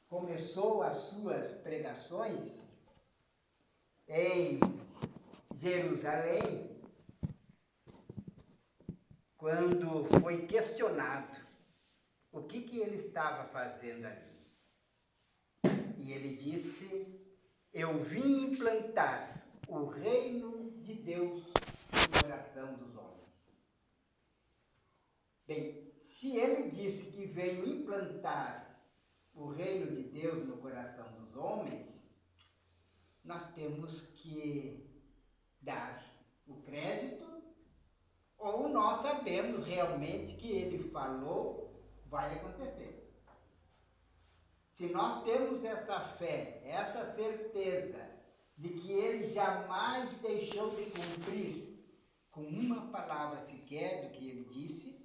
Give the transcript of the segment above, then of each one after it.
começou as suas pregações em Jerusalém, quando foi questionado o que ele estava fazendo ali. E ele disse: eu vim implantar o reino de Deus no coração dos homens. Bem, se ele disse que veio implantar o reino de Deus no coração dos homens, nós temos que dar o crédito, ou nós sabemos realmente que ele falou, vai acontecer. Se nós temos essa fé, essa certeza de que ele jamais deixou de cumprir com uma palavra sequer do que ele disse,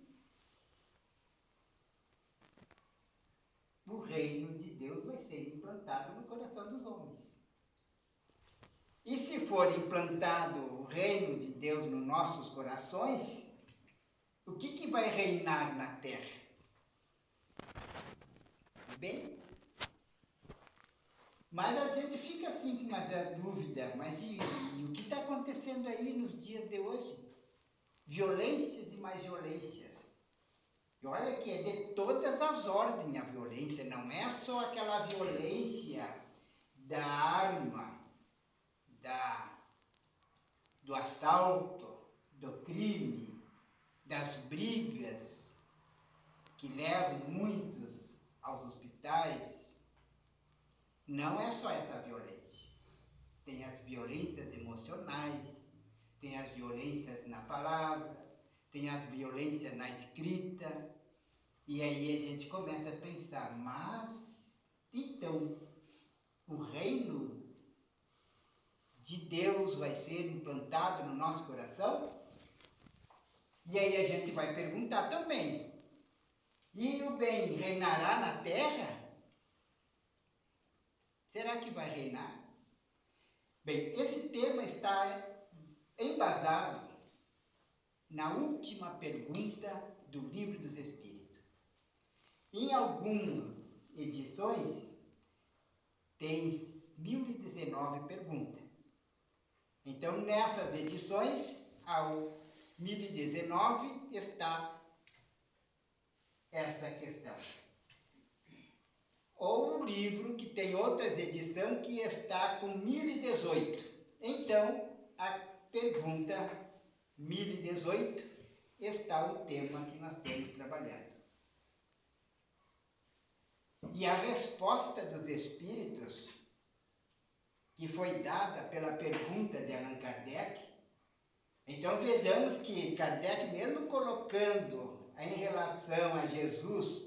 o reino de Deus vai ser implantado no coração dos homens. E se for implantado o reino de Deus nos nossos corações, o que vai reinar na terra? Bem, mas a gente fica assim com uma dúvida, mas e o que está acontecendo aí nos dias de hoje? Violências e mais violências. E olha que é de todas as ordens a violência, não é só aquela violência da arma, do assalto, do crime, das brigas que levam muitos aos hospitais. Não é só essa violência. Tem as violências emocionais, tem as violências na palavra, tem as violências na escrita. E aí a gente começa a pensar, mas então o reino de Deus vai ser implantado no nosso coração? E aí a gente vai perguntar também, e o bem reinará na terra? Será que vai reinar? Bem, esse tema está embasado na última pergunta do Livro dos Espíritos. Em algumas edições, tem 1019 perguntas. Então, nessas edições, ao 1019, está essa questão. Ou o livro, que tem outras edições, que está com 1018. Então, a pergunta 1018 está o tema que nós temos trabalhado. E a resposta dos Espíritos, que foi dada pela pergunta de Allan Kardec, então vejamos que Kardec, mesmo colocando em relação a Jesus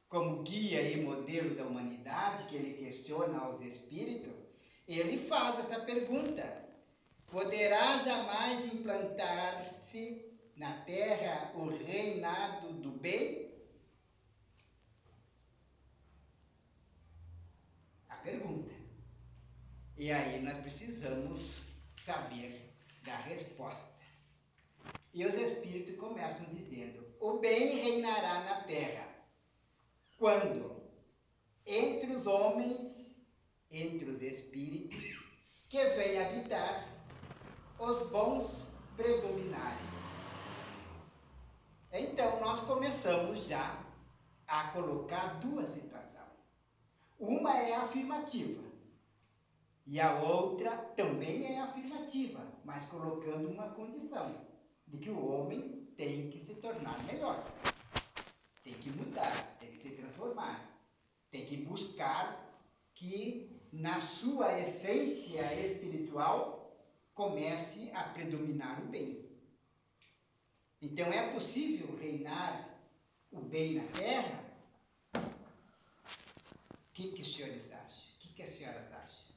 como guia e modelo da humanidade, que ele questiona aos Espíritos, ele faz essa pergunta: poderá jamais implantar-se na Terra o reinado do bem? A pergunta. E aí nós precisamos saber da resposta. E os Espíritos começam dizendo: o bem reinará na Terra quando, entre os homens, entre os Espíritos que vêm habitar, os bons predominarem. Então, nós começamos já a colocar duas situações. Uma é afirmativa e a outra também é afirmativa, mas colocando uma condição de que o homem tem que se tornar melhor, tem que mudar, tem que se transformar, tem que buscar que na sua essência espiritual comece a predominar o bem. Então, é possível reinar o bem na Terra? O que os senhores acham? O que as senhoras acham?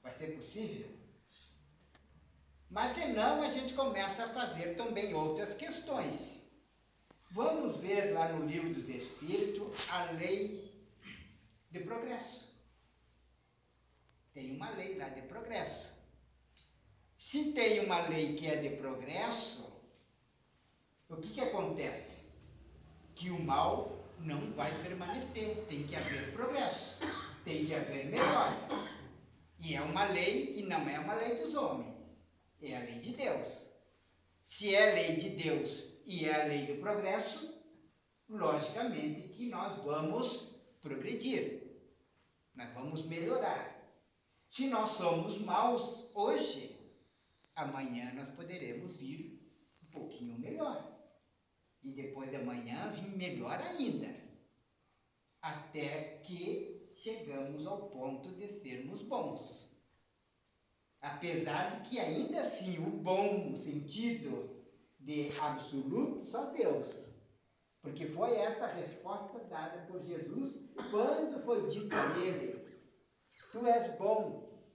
Vai ser possível? Mas senão a gente começa a fazer também outras questões. Vamos ver lá no Livro dos Espíritos a lei de progresso. Tem uma lei lá de progresso. Se tem uma lei que é de progresso, o que acontece? Que o mal não vai permanecer, tem que haver progresso. que haver melhor. E é uma lei que não é uma lei dos homens, é a lei de Deus. Se é a lei de Deus e é a lei do progresso, logicamente que nós vamos progredir, nós vamos melhorar. Se nós somos maus hoje, amanhã nós poderemos vir um pouquinho melhor. E depois de amanhã vir melhor ainda. Até que chegamos ao ponto de sermos bons. Apesar de que ainda assim o bom no sentido de absoluto só Deus. Porque foi essa a resposta dada por Jesus quando foi dito a ele: tu és bom.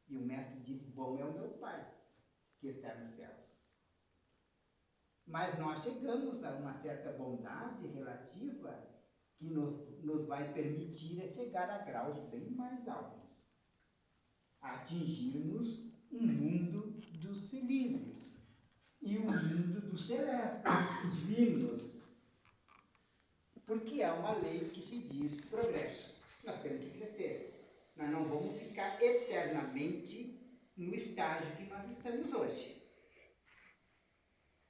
E o mestre disse: bom é o meu Pai, que está nos céus. Mas nós chegamos a uma certa bondade relativa que nos vai permitir chegar a graus bem mais altos. A atingirmos um mundo dos felizes e o mundo dos celestes, divinos. Porque é uma lei que se diz progresso. Nós temos que crescer. Nós não vamos ficar eternamente no estágio que nós estamos hoje.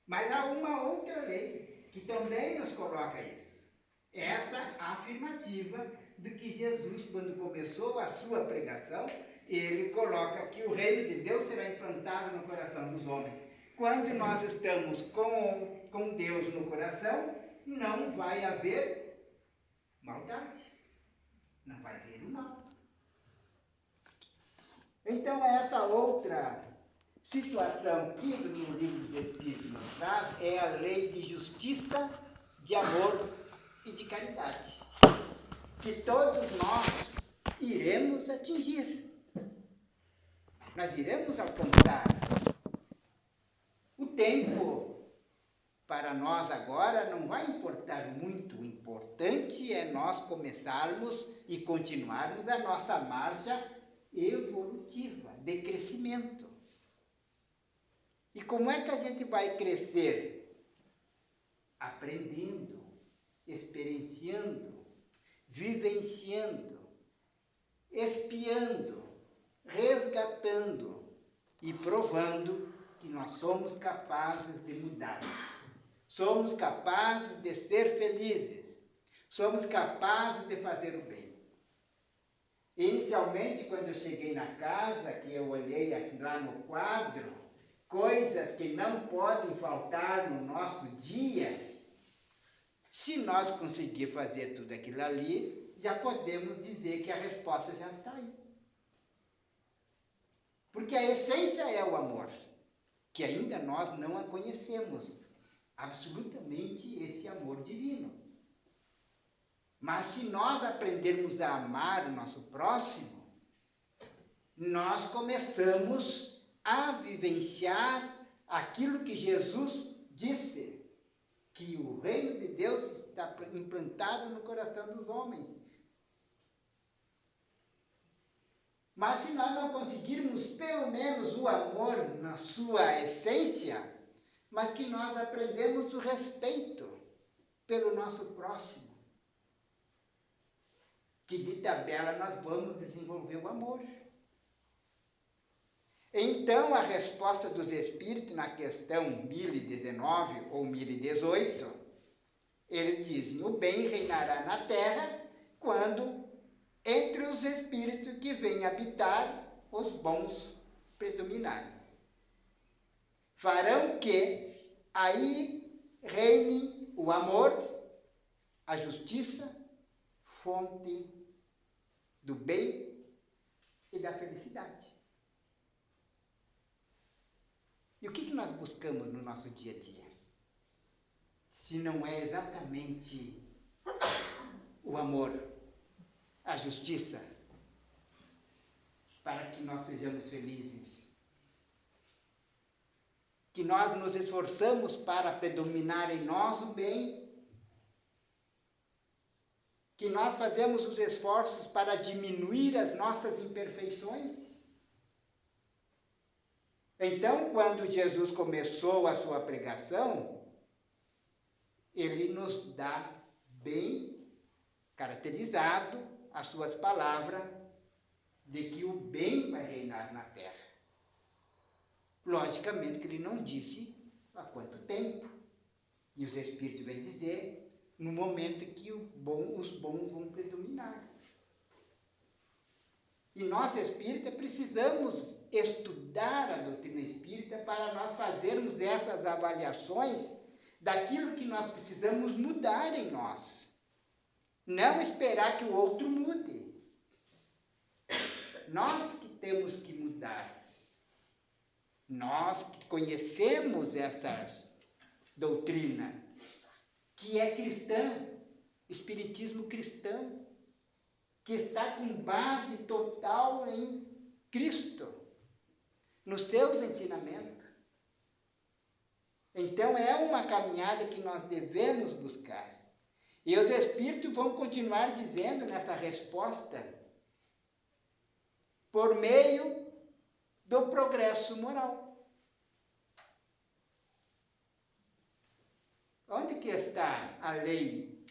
Mas há uma outra lei que também nos coloca isso. Essa afirmativa de que Jesus, quando começou a sua pregação, ele coloca que o reino de Deus será implantado no coração dos homens. Quando nós estamos com Deus no coração, não vai haver maldade. Não vai haver o mal. Então, essa outra situação que no livro dos Espíritos nos traz é a lei de justiça, de amor e de caridade, que todos nós iremos atingir. Nós iremos alcançar. O tempo para nós agora não vai importar muito. O importante é nós começarmos e continuarmos a nossa marcha evolutiva, de crescimento. E como é que a gente vai crescer? Aprendendo, experienciando, vivenciando, espiando, resgatando e provando que nós somos capazes de mudar. Somos capazes de ser felizes. Somos capazes de fazer o bem. Inicialmente, quando eu cheguei na casa, que eu olhei lá no quadro, coisas que não podem faltar no nosso dia, se nós conseguir fazer tudo aquilo ali, já podemos dizer que a resposta já está aí. Porque a essência é o amor, que ainda nós não a conhecemos, absolutamente esse amor divino. Mas se nós aprendermos a amar o nosso próximo, nós começamos a vivenciar aquilo que Jesus disse, que o reino de Deus está implantado no coração dos homens. Mas se nós não conseguirmos pelo menos o amor na sua essência, mas que nós aprendemos o respeito pelo nosso próximo, que de tabela nós vamos desenvolver o amor. Então, a resposta dos Espíritos na questão 1019 ou 1018, eles dizem: o bem reinará na terra quando entre os espíritos que vêm habitar os bons predominarem. Farão que aí reine o amor, a justiça, fonte do bem e da felicidade. E o que nós buscamos no nosso dia a dia? Se não é exatamente o amor, a justiça, para que nós sejamos felizes. Que nós nos esforçamos para predominar em nós o bem. Que nós fazemos os esforços para diminuir as nossas imperfeições. Então, quando Jesus começou a sua pregação, ele nos dá bem caracterizado as suas palavras de que o bem vai reinar na terra. Logicamente que ele não disse há quanto tempo. E os Espíritos vêm dizer no momento que os bons vão predominar. E nós espíritas precisamos estudar a doutrina espírita para nós fazermos essas avaliações daquilo que nós precisamos mudar em nós. Não esperar que o outro mude. Nós que temos que mudar. Nós que conhecemos essa doutrina, que é cristã, espiritismo cristão, que está com base total em Cristo, nos seus ensinamentos. Então é uma caminhada que nós devemos buscar. E os Espíritos vão continuar dizendo nessa resposta, por meio do progresso moral. Onde que está a lei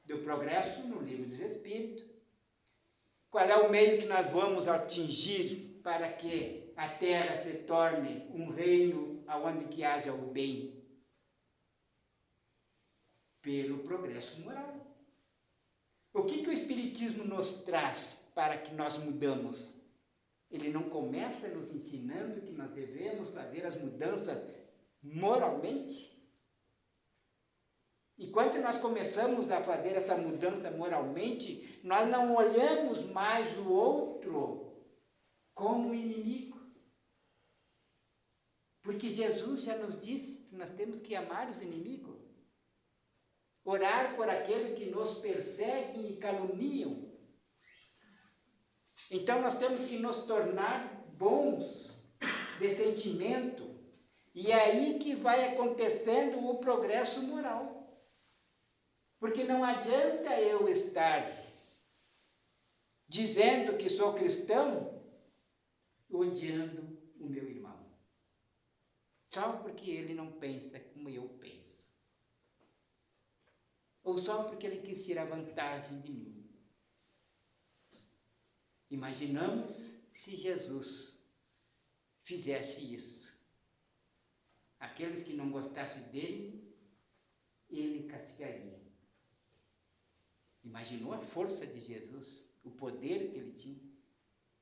do progresso? No Livro dos Espíritos. Qual é o meio que nós vamos atingir para que a Terra se torne um reino onde que haja o bem? Pelo progresso moral. O que o Espiritismo nos traz para que nós mudamos? Ele não começa nos ensinando que nós devemos fazer as mudanças moralmente? E quando nós começamos a fazer essa mudança moralmente, nós não olhamos mais o outro como inimigo. Porque Jesus já nos disse que nós temos que amar os inimigos. Orar por aqueles que nos perseguem e caluniam. Então nós temos que nos tornar bons de sentimento. E é aí que vai acontecendo o progresso moral. Porque não adianta eu estar dizendo que sou cristão, odiando o meu irmão. Só porque ele não pensa como eu penso. Ou só porque ele quis tirar vantagem de mim. Imaginamos se Jesus fizesse isso. Aqueles que não gostassem dele, ele castigaria. Imaginou a força de Jesus, o poder que ele tinha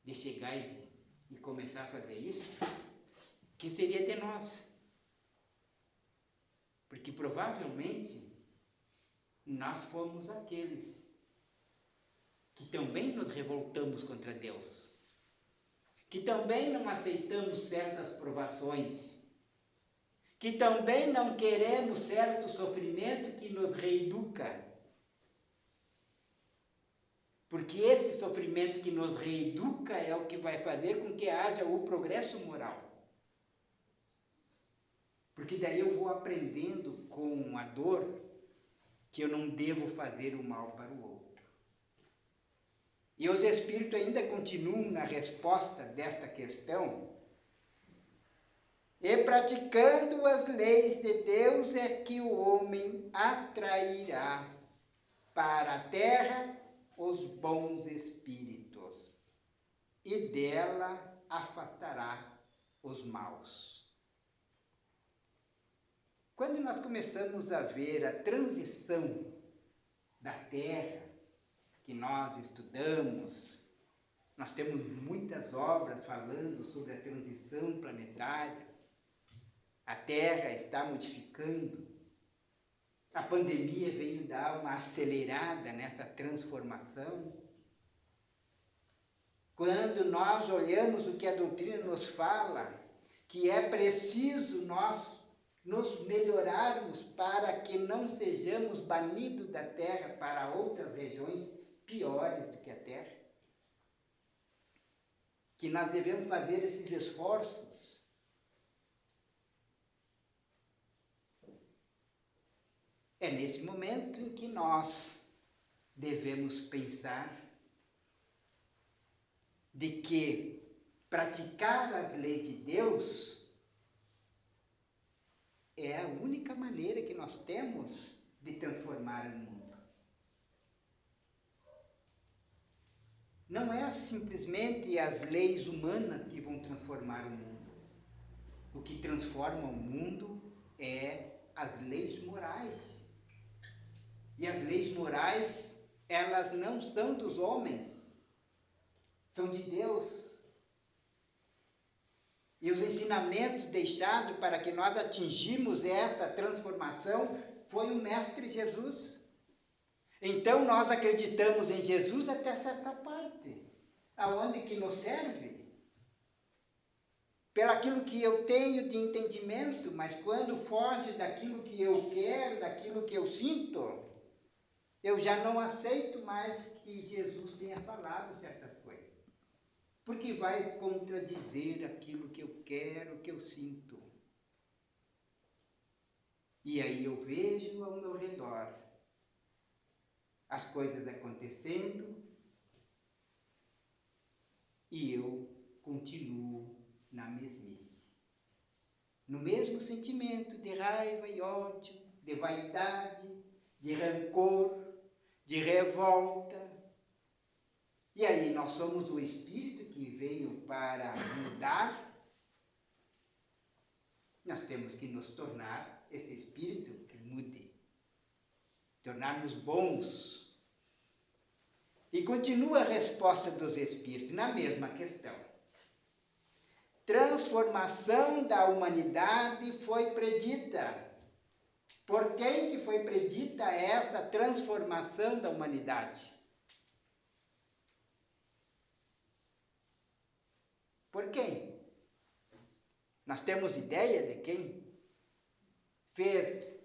de chegar e começar a fazer isso? Que seria de nós? Porque provavelmente nós fomos aqueles que também nos revoltamos contra Deus, que também não aceitamos certas provações, que também não queremos certo sofrimento que nos reeduca. Porque esse sofrimento que nos reeduca é o que vai fazer com que haja o progresso moral. Porque daí eu vou aprendendo com a dor que eu não devo fazer o mal para o outro. E os Espíritos ainda continuam na resposta desta questão. E praticando as leis de Deus é que o homem atrairá para a terra os bons espíritos, e dela afastará os maus. Quando nós começamos a ver a transição da Terra, que nós estudamos, nós temos muitas obras falando sobre a transição planetária, a Terra está modificando. A pandemia veio dar uma acelerada nessa transformação. Quando nós olhamos o que a doutrina nos fala, que é preciso nós nos melhorarmos para que não sejamos banidos da Terra para outras regiões piores do que a Terra. Que nós devemos fazer esses esforços. É nesse momento em que nós devemos pensar de que praticar as leis de Deus é a única maneira que nós temos de transformar o mundo. não é simplesmente as leis humanas que vão transformar o mundo. O que transforma o mundo é as leis morais. E as leis morais, elas não são dos homens, são de Deus. E os ensinamentos deixados para que nós atingimos essa transformação foi o Mestre Jesus. Então nós acreditamos em Jesus até certa parte, aonde que nos serve. Pelaquilo que eu tenho de entendimento, mas quando foge daquilo que eu quero, daquilo que eu sinto, eu já não aceito mais que Jesus tenha falado certas coisas. Porque vai contradizer aquilo que eu quero, que eu sinto. E aí eu vejo ao meu redor as coisas acontecendo e eu continuo na mesmice. No mesmo sentimento de raiva e ódio, de vaidade, de rancor, de revolta. E aí nós somos o Espírito que veio para mudar. Nós temos que nos tornar esse Espírito que mude. Tornarmos bons. E continua a resposta dos Espíritos na mesma questão. Transformação da humanidade foi predita. Por quem que foi predita essa transformação da humanidade? Por quem? Nós temos ideia de quem fez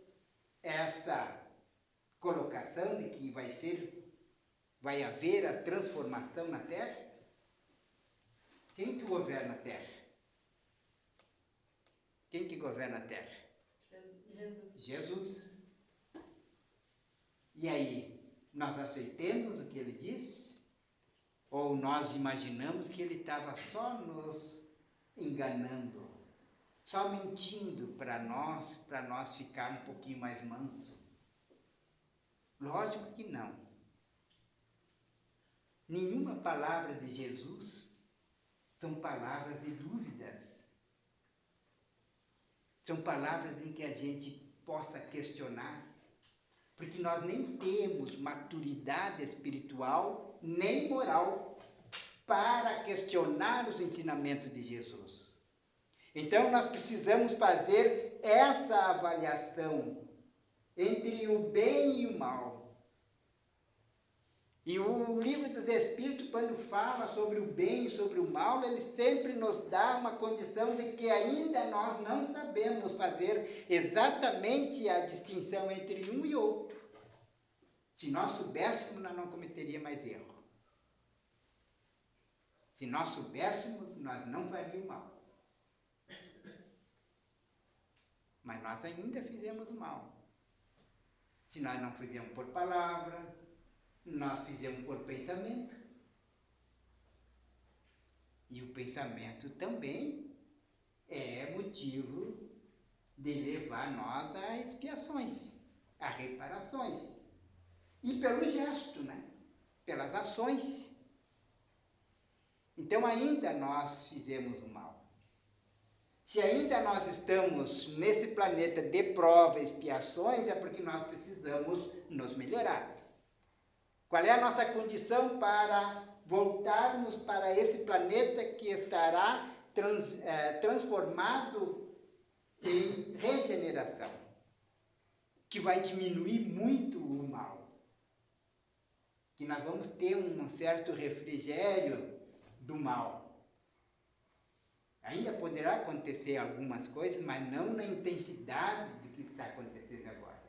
essa colocação de que vai haver a transformação na Terra? Quem que governa a Terra? Quem que governa a Terra? Jesus. E aí, nós aceitemos o que ele disse? Ou nós imaginamos que ele estava só nos enganando, só mentindo para nós ficar um pouquinho mais manso? Lógico que não. Nenhuma palavra de Jesus são palavras de dúvidas. São palavras em que a gente possa questionar, porque nós nem temos maturidade espiritual nem moral para questionar os ensinamentos de Jesus. Então nós precisamos fazer essa avaliação entre o bem e o mal. E o Livro dos Espíritos, quando fala sobre o bem e sobre o mal, ele sempre nos dá uma condição de que ainda nós não sabemos fazer exatamente a distinção entre um e outro. Se nós soubéssemos, nós não cometeríamos mais erro. Se nós soubéssemos, nós não faríamos mal. Mas nós ainda fizemos mal. Se nós não fizemos por palavra, nós fizemos por pensamento. E o pensamento também é motivo de levar nós a expiações, a reparações. E pelo gesto, né? Pelas ações. Então ainda nós fizemos o mal. Se ainda nós estamos nesse planeta de prova e expiações, é porque nós precisamos nos melhorar. Qual é a nossa condição para voltarmos para esse planeta que estará transformado em regeneração, que vai diminuir muito o mal, que nós vamos ter um certo refrigério do mal. Ainda poderá acontecer algumas coisas, mas não na intensidade do que está acontecendo agora.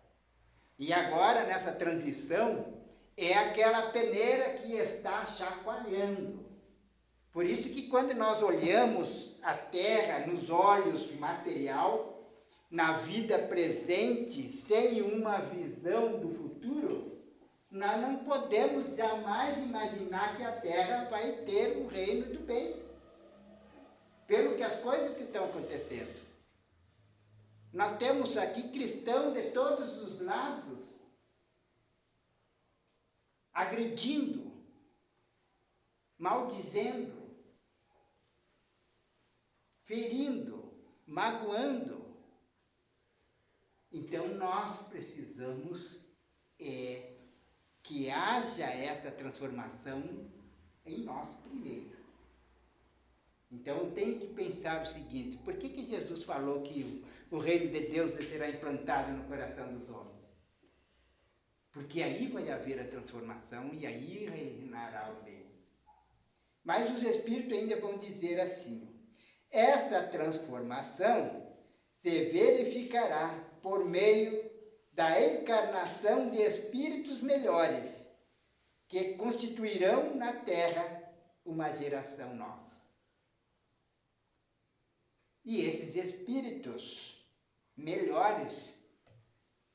E agora, nessa transição, é aquela peneira que está chacoalhando. Por isso que quando nós olhamos a Terra nos olhos material, na vida presente, sem uma visão do futuro, nós não podemos jamais imaginar que a Terra vai ter o reino do bem. Pelo que as coisas que estão acontecendo. Nós temos aqui cristãos de todos os lados, agredindo, maldizendo, ferindo, magoando. Então nós precisamos que haja essa transformação em nós primeiro. Então eu tenho que pensar o seguinte: por que Jesus falou que o reino de Deus será implantado no coração dos homens? Porque aí vai haver a transformação e aí reinará o bem. Mas os Espíritos ainda vão dizer assim: essa transformação se verificará por meio da encarnação de espíritos melhores, que constituirão na Terra uma geração nova. E esses espíritos melhores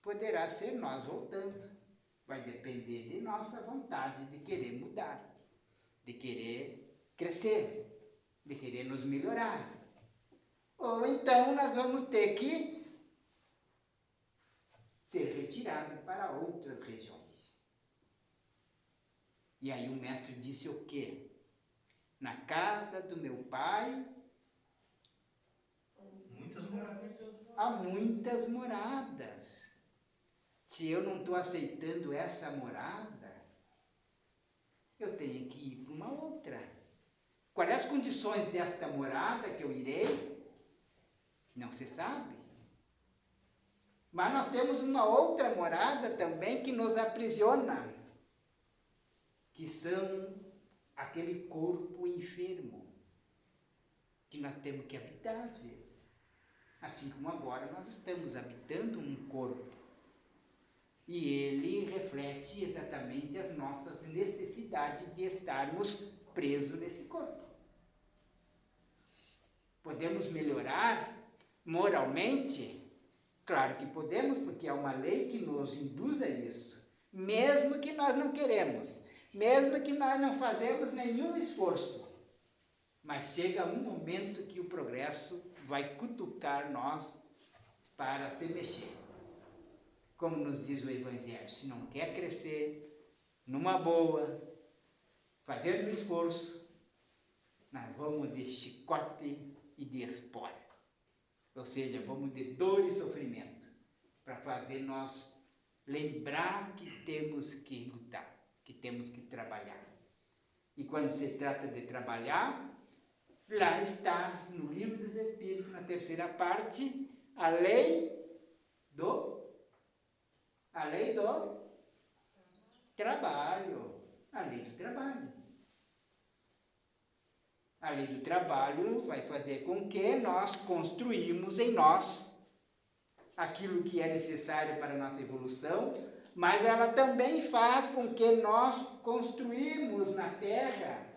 poderá ser nós voltando. Vai depender de nossa vontade de querer mudar, de querer crescer, de querer nos melhorar. Ou então nós vamos ter que ser retirados para outras regiões. E aí o mestre disse o quê? Na casa do meu pai há muitas moradas. Se eu não estou aceitando essa morada, eu tenho que ir para uma outra. Quais as condições desta morada que eu irei? Não se sabe. Mas nós temos uma outra morada também que nos aprisiona, que são aquele corpo enfermo, que nós temos que habitar às vezes. Assim como agora nós estamos habitando um corpo. E ele reflete exatamente as nossas necessidades de estarmos presos nesse corpo. Podemos melhorar moralmente? Claro que podemos, porque há uma lei que nos induz a isso. Mesmo que nós não queremos, mesmo que nós não fazemos nenhum esforço. Mas chega um momento que o progresso vai cutucar nós para se mexer. Como nos diz o Evangelho, se não quer crescer numa boa, fazendo esforço, nós vamos de chicote e de espora. Ou seja, vamos de dor e sofrimento, para fazer nós lembrar que temos que lutar, que temos que trabalhar. E quando se trata de trabalhar, lá está no Livro dos Espíritos, na terceira parte, a lei do trabalho. A lei do trabalho. A lei do trabalho vai fazer com que nós construímos em nós aquilo que é necessário para a nossa evolução, mas ela também faz com que nós construímos na Terra,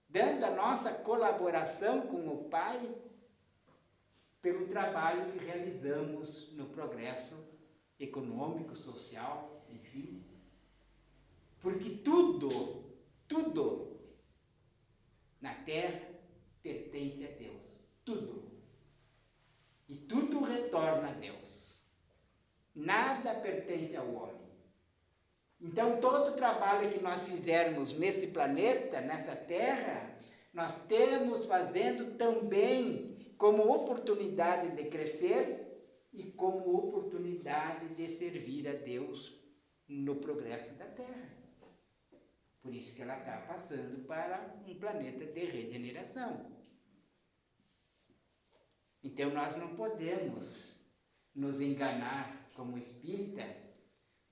dando a nossa colaboração com o Pai, pelo trabalho que realizamos no progresso econômico, social, enfim. Porque tudo na Terra pertence a Deus. Tudo. E tudo retorna a Deus. Nada pertence ao homem. Então, todo o trabalho que nós fizermos nesse planeta, nessa Terra, nós temos fazendo também como oportunidade de crescer e como oportunidade de servir a Deus no progresso da Terra. Por isso que ela está passando para um planeta de regeneração. Então nós não podemos nos enganar como espírita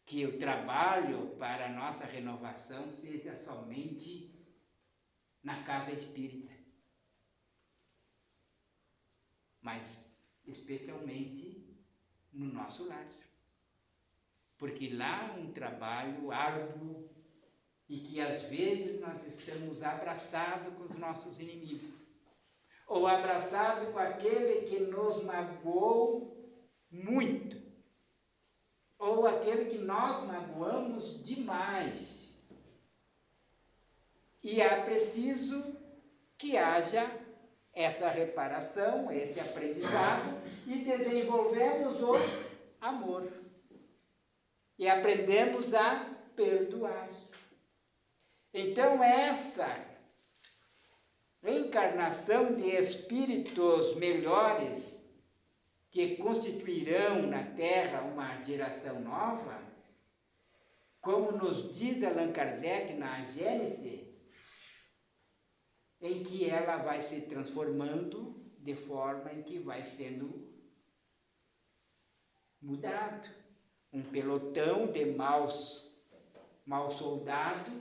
que o trabalho para a nossa renovação seja somente na casa espírita. Mas especialmente no nosso lar. Porque lá um trabalho árduo e que às vezes nós estamos abraçados com os nossos inimigos, ou abraçados com aquele que nos magoou muito, ou aquele que nós magoamos demais. E é preciso que haja essa reparação, esse aprendizado, e desenvolvemos o amor. E aprendemos a perdoar. Então, essa reencarnação de espíritos melhores que constituirão na Terra uma geração nova, como nos diz Allan Kardec na Gênese, em que ela vai se transformando de forma em que vai sendo mudado. Um pelotão de maus soldados,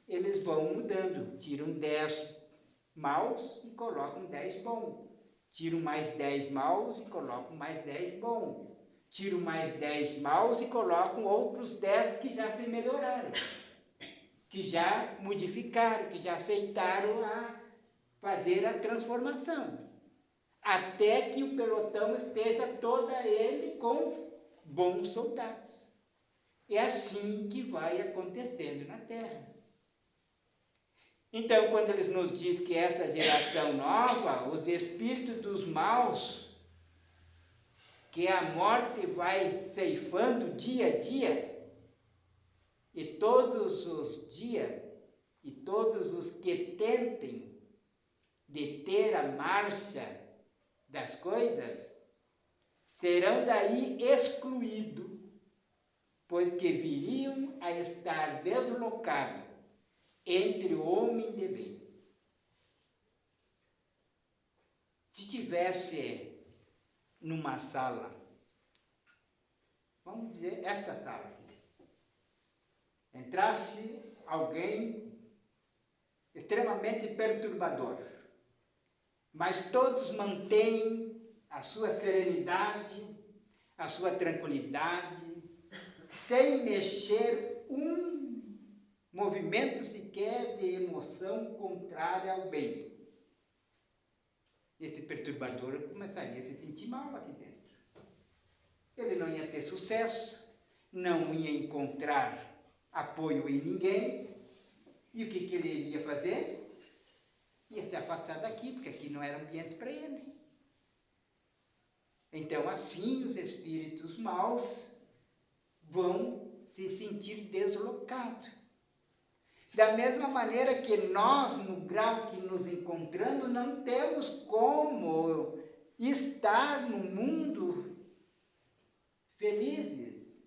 eles vão mudando, tiram 10 maus e colocam 10 bons. Tiram mais 10 maus e colocam mais 10 bons. Tiram mais 10 maus e colocam outros 10 que já se melhoraram, que já modificaram, que já aceitaram a fazer a transformação, até que o pelotão esteja todo ele com bons soldados. É assim que vai acontecendo na Terra. Então, quando eles nos dizem que essa geração nova, os espíritos dos maus, que a morte vai ceifando dia a dia, e todos os dias, e todos os que tentem deter a marcha das coisas, serão daí excluídos, pois que viriam a estar deslocados entre o homem de bem. Se tivesse numa sala, vamos dizer esta sala aqui, entrasse alguém extremamente perturbador, mas todos mantêm a sua serenidade, a sua tranquilidade, sem mexer um movimento sequer de emoção contrária ao bem. Esse perturbador começaria a se sentir mal aqui dentro. Ele não ia ter sucesso, não ia encontrar apoio em ninguém. E o que ele iria fazer? Ia se afastar daqui, porque aqui não era ambiente para ele. Então, assim, os espíritos maus vão se sentir deslocados. Da mesma maneira que nós, no grau que nos encontramos, não temos como estar no mundo felizes,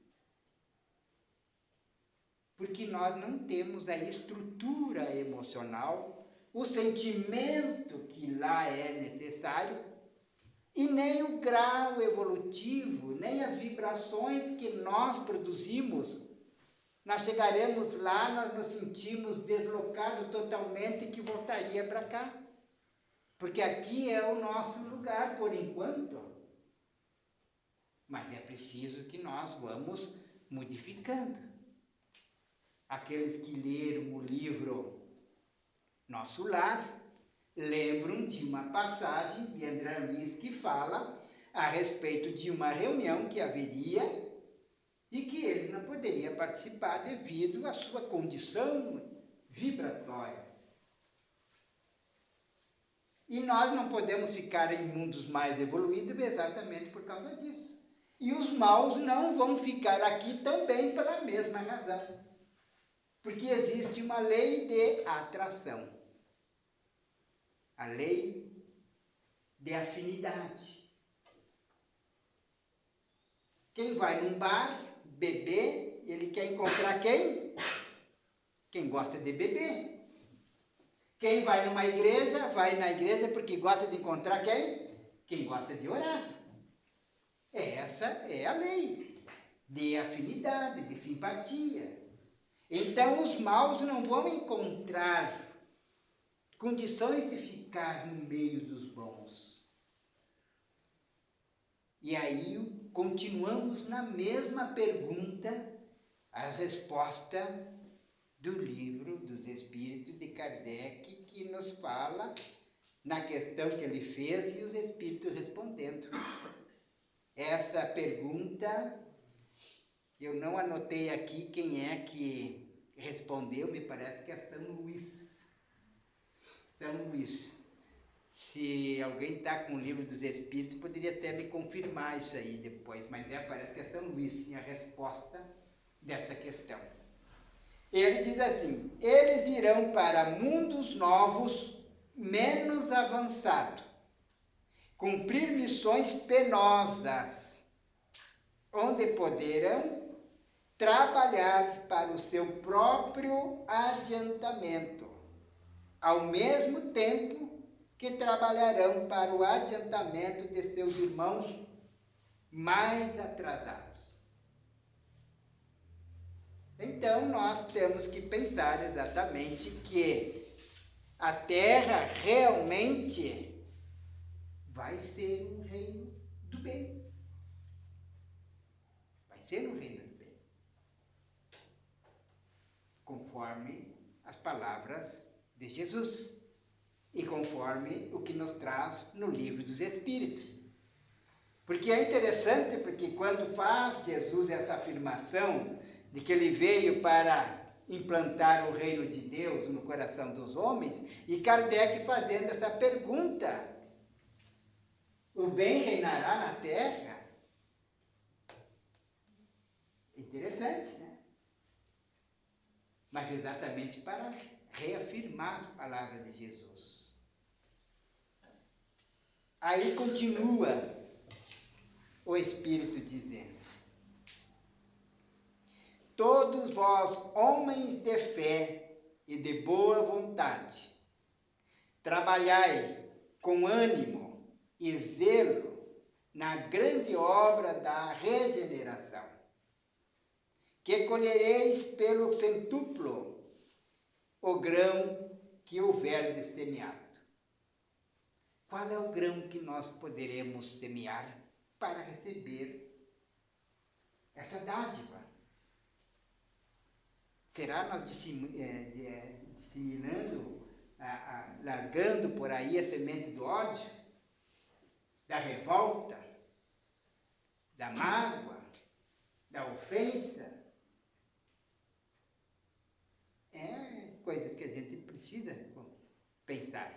porque nós não temos a estrutura emocional, o sentimento que lá é necessário, e nem o grau evolutivo, nem as vibrações que nós produzimos. Nós chegaremos lá, nós nos sentimos deslocados totalmente, que voltaria para cá. Porque aqui é o nosso lugar por enquanto. Mas é preciso que nós vamos modificando. Aqueles que leram o livro Nosso Lar, lembram de uma passagem de André Luiz que fala a respeito de uma reunião que haveria e que ele não poderia participar devido à sua condição vibratória. E nós não podemos ficar em mundos mais evoluídos exatamente por causa disso. E os maus não vão ficar aqui também pela mesma razão. Porque existe uma lei de atração. A lei de afinidade. Quem vai num bar beber, ele quer encontrar quem? Quem gosta de beber. Quem vai numa igreja, vai na igreja porque gosta de encontrar quem? Quem gosta de orar. Essa é a lei de afinidade, de simpatia. Então os maus não vão encontrar condições de ficar no meio dos bons. E aí continuamos na mesma pergunta, a resposta do livro dos Espíritos de Kardec, que nos fala na questão que ele fez e os Espíritos respondendo. Essa pergunta, eu não anotei aqui quem é que respondeu, me parece que é São Luís. São Luís. Se alguém está com o livro dos Espíritos, poderia até me confirmar isso aí depois, mas parece que é São Luís, sim, a resposta dessa questão. Ele diz assim: eles irão para mundos novos, menos avançados, cumprir missões penosas, onde poderão trabalhar para o seu próprio adiantamento, ao mesmo tempo que trabalharão para o adiantamento de seus irmãos mais atrasados. Então, nós temos que pensar exatamente que a Terra realmente vai ser um reino do bem. Vai ser um reino do bem. Conforme as palavras de Jesus e conforme o que nos traz no Livro dos Espíritos. Porque é interessante, porque quando faz Jesus essa afirmação de que ele veio para implantar o reino de Deus no coração dos homens, e Kardec fazendo essa pergunta: o bem reinará na terra? Interessante, né? Mas exatamente para reafirmar as palavras de Jesus. Aí continua o Espírito dizendo: todos vós, homens de fé e de boa vontade, trabalhai com ânimo e zelo na grande obra da regeneração, que colhereis pelo centuplo o grão que houver semeado. Qual é o grão que nós poderemos semear para receber essa dádiva? Será nós disseminando, largando por aí a semente do ódio, da revolta, da mágoa, da ofensa? Coisas que a gente precisa pensar,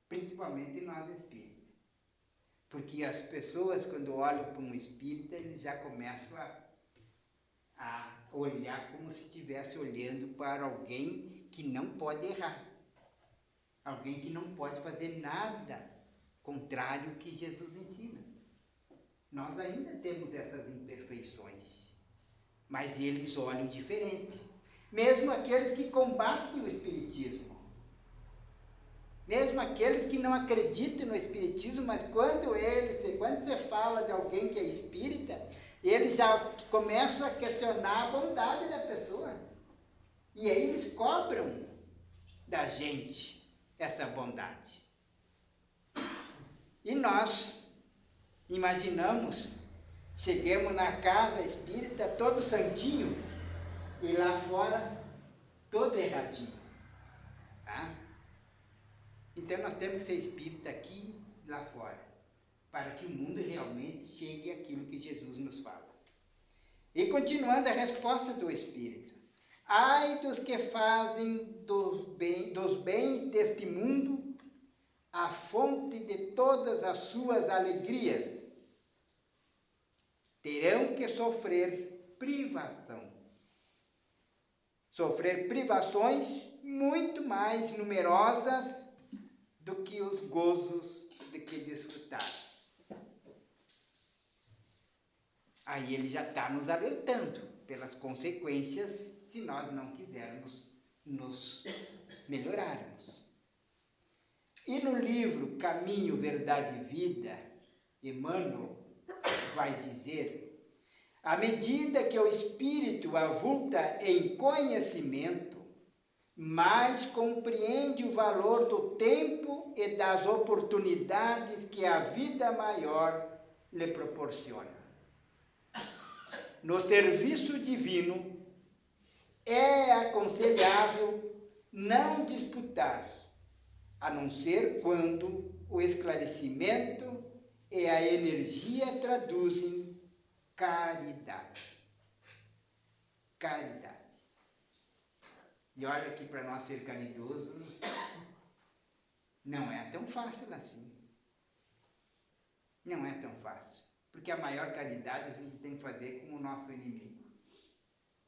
principalmente nós espíritas. Porque as pessoas, quando olham para um espírita, eles já começam a olhar como se estivesse olhando para alguém que não pode errar. Alguém que não pode fazer nada contrário ao que Jesus ensina. Nós ainda temos essas imperfeições, mas eles olham diferente. Mesmo aqueles que combatem o espiritismo. Mesmo aqueles que não acreditam no espiritismo, mas quando você fala de alguém que é espírita, eles já começam a questionar a bondade da pessoa. E aí eles cobram da gente essa bondade. E nós imaginamos, chegamos na casa espírita todo santinho e lá fora todo erradinho. Tá? Então nós temos que ser espírita aqui e lá fora, para que o mundo realmente chegue àquilo que Jesus nos fala. E continuando a resposta do Espírito: ai dos que fazem dos bens deste mundo a fonte de todas as suas alegrias, terão que sofrer privações muito mais numerosas do que os gozos de que desfrutar. Aí ele já está nos alertando pelas consequências se nós não quisermos nos melhorarmos. E no livro Caminho, Verdade e Vida, Emmanuel vai dizer: à medida que o espírito avulta em conhecimento, mais compreende o valor do tempo e das oportunidades que a vida maior lhe proporciona. No serviço divino, é aconselhável não disputar, a não ser quando o esclarecimento e a energia traduzem caridade. Caridade. E olha que para nós ser caridoso não é tão fácil assim. Não é tão fácil. Porque a maior caridade a gente tem que fazer com o nosso inimigo.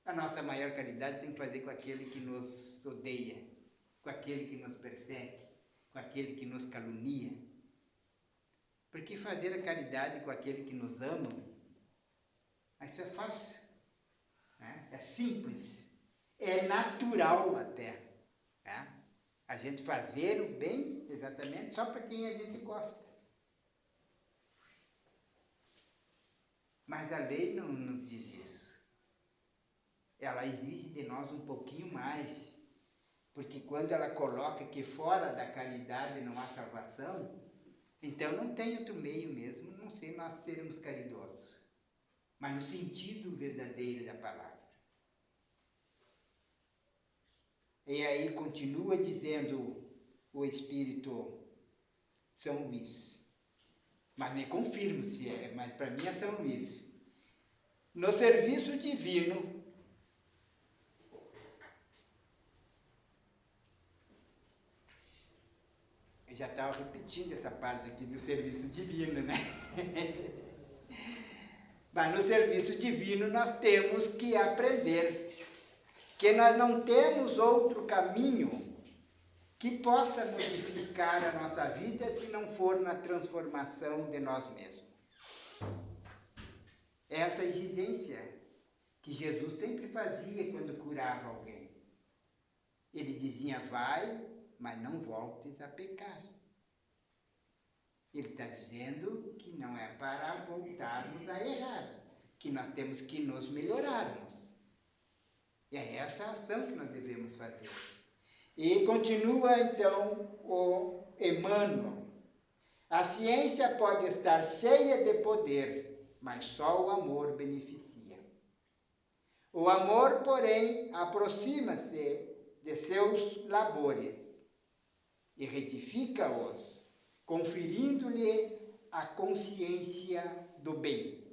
A nossa maior caridade tem que fazer com aquele que nos odeia, com aquele que nos persegue, com aquele que nos calunia. Porque fazer a caridade com aquele que nos ama, isso é fácil, né? É simples, é natural até. Né? A gente fazer o bem exatamente só para quem a gente gosta. Mas a lei não nos diz isso. Ela exige de nós um pouquinho mais. Porque quando ela coloca que fora da caridade não há salvação, então não tem outro meio mesmo, não sei nós sermos caridosos. Mas no sentido verdadeiro da palavra. E aí continua dizendo o Espírito São Luís. Mas me confirmo se é, mas para mim é São Luís. No serviço divino, eu já estava repetindo essa parte aqui do serviço divino, né? Mas no serviço divino nós temos que aprender que nós não temos outro caminho que possa modificar a nossa vida se não for na transformação de nós mesmos. Essa exigência que Jesus sempre fazia quando curava alguém. Ele dizia, vai, mas não voltes a pecar. Ele está dizendo que não é para voltarmos a errar, que nós temos que nos melhorarmos. E é essa a ação que nós devemos fazer. E continua então o Emmanuel. A ciência pode estar cheia de poder, mas só o amor beneficia. O amor, porém, aproxima-se de seus labores e retifica-os, conferindo-lhe a consciência do bem.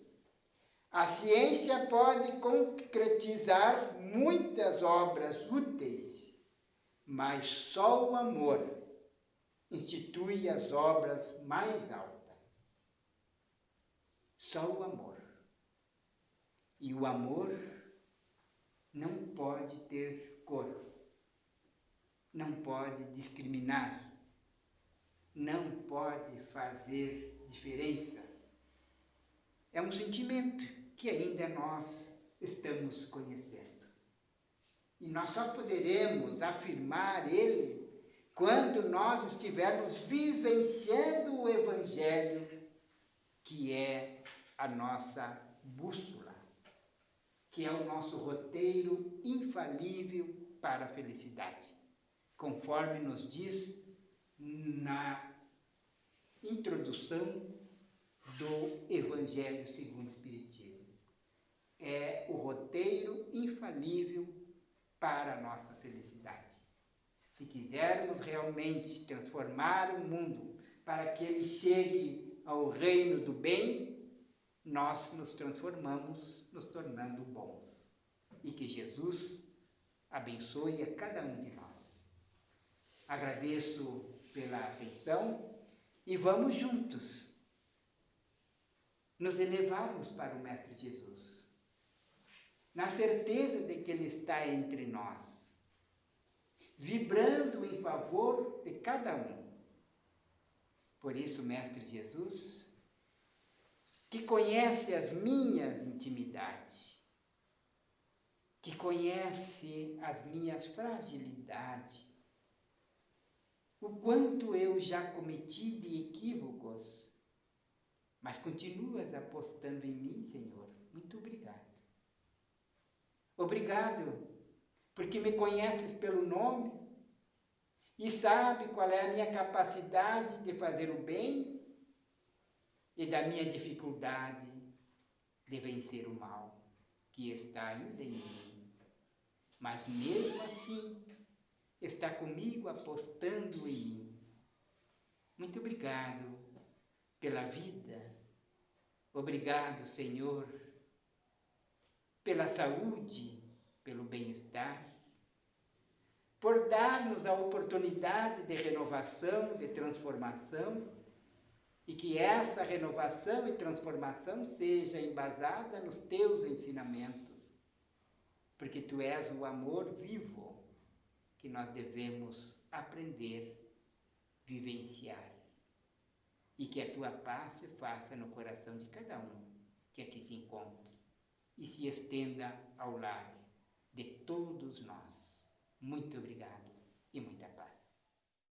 A ciência pode concretizar muitas obras úteis, mas só o amor institui as obras mais altas. Só o amor. E o amor não pode ter cor, não pode discriminar, não pode fazer diferença. É um sentimento que ainda nós estamos conhecendo. E nós só poderemos afirmar ele quando nós estivermos vivenciando o Evangelho, que é a nossa bússola, que é o nosso roteiro infalível para a felicidade, conforme nos diz na introdução do Evangelho segundo o Espiritismo. É o roteiro infalível para a nossa felicidade. Se quisermos realmente transformar o mundo para que ele chegue ao reino do bem, nós nos transformamos, nos tornando bons. E que Jesus abençoe a cada um de nós. Agradeço pela atenção e vamos juntos nos elevarmos para o Mestre Jesus, na certeza de que Ele está entre nós, vibrando em favor de cada um. Por isso, Mestre Jesus, que conhece as minhas intimidades, que conhece as minhas fragilidades, o quanto eu já cometi de equívocos, mas continuas apostando em mim, Senhor. Muito obrigado. Obrigado, porque me conheces pelo nome e sabe qual é a minha capacidade de fazer o bem e da minha dificuldade de vencer o mal que está ainda em mim. Mas mesmo assim, está comigo apostando em mim. Muito obrigado pela vida. Obrigado, Senhor, pela saúde, pelo bem-estar, por dar-nos a oportunidade de renovação, de transformação, e que essa renovação e transformação seja embasada nos teus ensinamentos. porque tu és o amor vivo que nós devemos aprender, vivenciar, e que a tua paz se faça no coração de cada um que aqui se encontra e se estenda ao lar de todos nós. Muito obrigado e muita paz.